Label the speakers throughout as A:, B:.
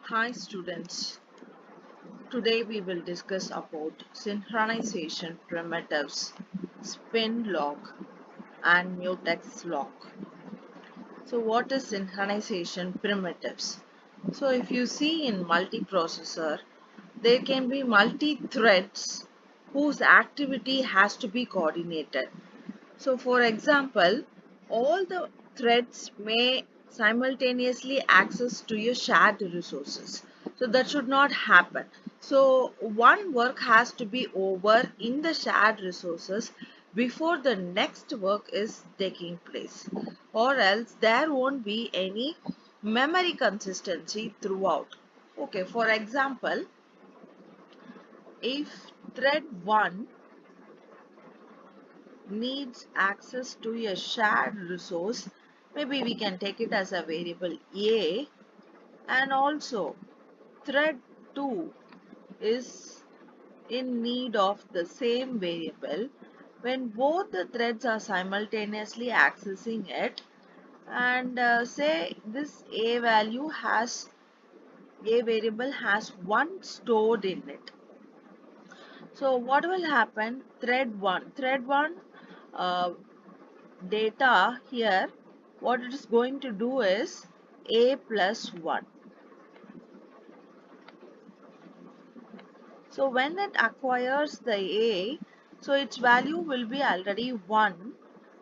A: Hi students, today we will discuss about synchronization primitives, spin lock and mutex lock. So what is synchronization primitives? So if you see in multiprocessor, there can be multi-threads whose activity has to be coordinated. So for example, all the threads may simultaneously access to your shared resources. So that should not happen. So one work has to be over in the shared resources before the next work is taking place, or else there won't be any memory consistency throughout. Okay, for example, if thread 1 needs access to a shared resource, maybe we can take it as a variable A, and also thread 2 is in need of the same variable. When both the threads are simultaneously accessing it, and say this A variable has 1 stored in it. So what will happen? Thread 1 uh, data here, what it is going to do is a plus 1. So when it acquires the a, so its value will be already 1.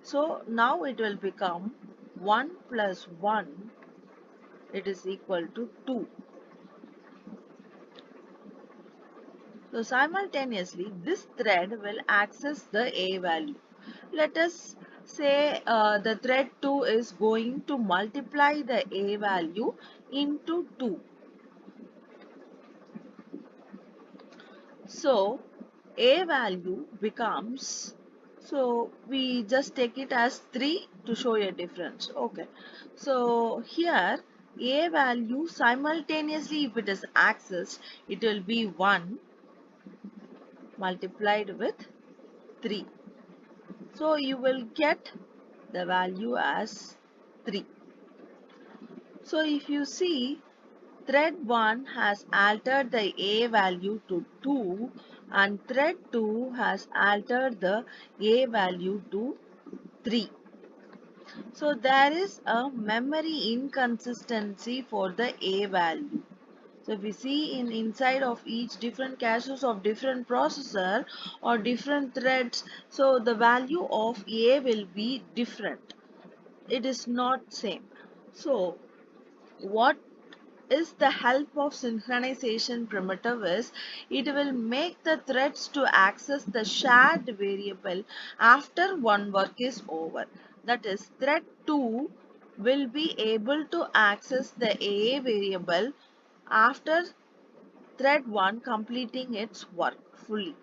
A: So now it will become 1 plus 1, it is equal to 2. So simultaneously this thread will access the a value. Let us say the thread 2 is going to multiply the a value into 2. So a value becomes, so we just take it as 3 to show a difference. Okay. So here a value simultaneously, if it is accessed, it will be 1 multiplied with 3. So you will get the value as 3. So if you see, thread 1 has altered the a value to 2 and thread 2 has altered the a value to 3. So there is a memory inconsistency for the a value. So if we see in inside of each different caches of different processor or different threads, so the value of a will be different. It is not same. So what is the help of synchronization primitive is it will make the threads to access the shared variable after one work is over. That is, thread 2 will be able to access the A variable after thread 1 completing its work fully,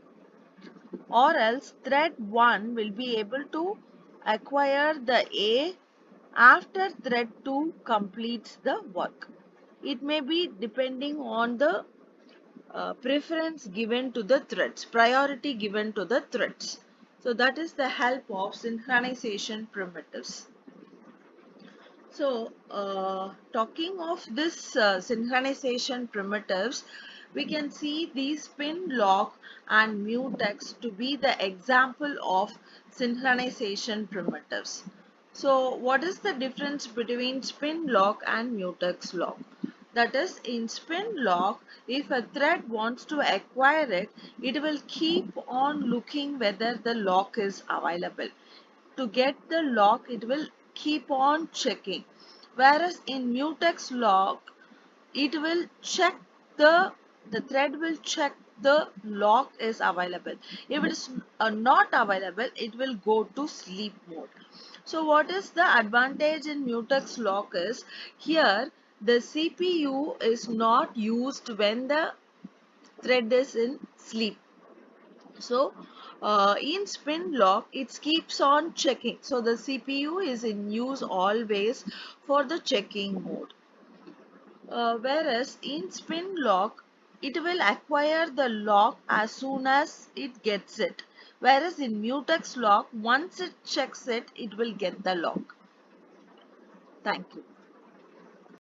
A: or else thread 1 will be able to acquire the A after thread 2 completes the work. It may be depending on the preference given to the threads, priority given to the threads. So that is the help of synchronization primitives. So talking of this synchronization primitives, we can see these spin lock and mutex to be the example of synchronization primitives. So what is the difference between spin lock and mutex lock? That is, in spin lock, if a thread wants to acquire it, it will keep on looking whether the lock is available. To get the lock, it will keep on checking. Whereas in mutex lock, it will check the thread will check the lock is available. If it is not available, it will go to sleep mode. So what is the advantage in mutex lock is, here the CPU is not used when the thread is in sleep. So in spin lock, it keeps on checking. So the CPU is in use always for the checking mode. Whereas in spin lock, it will acquire the lock as soon as it gets it. Whereas in mutex lock, once it checks it, it will get the lock. Thank you.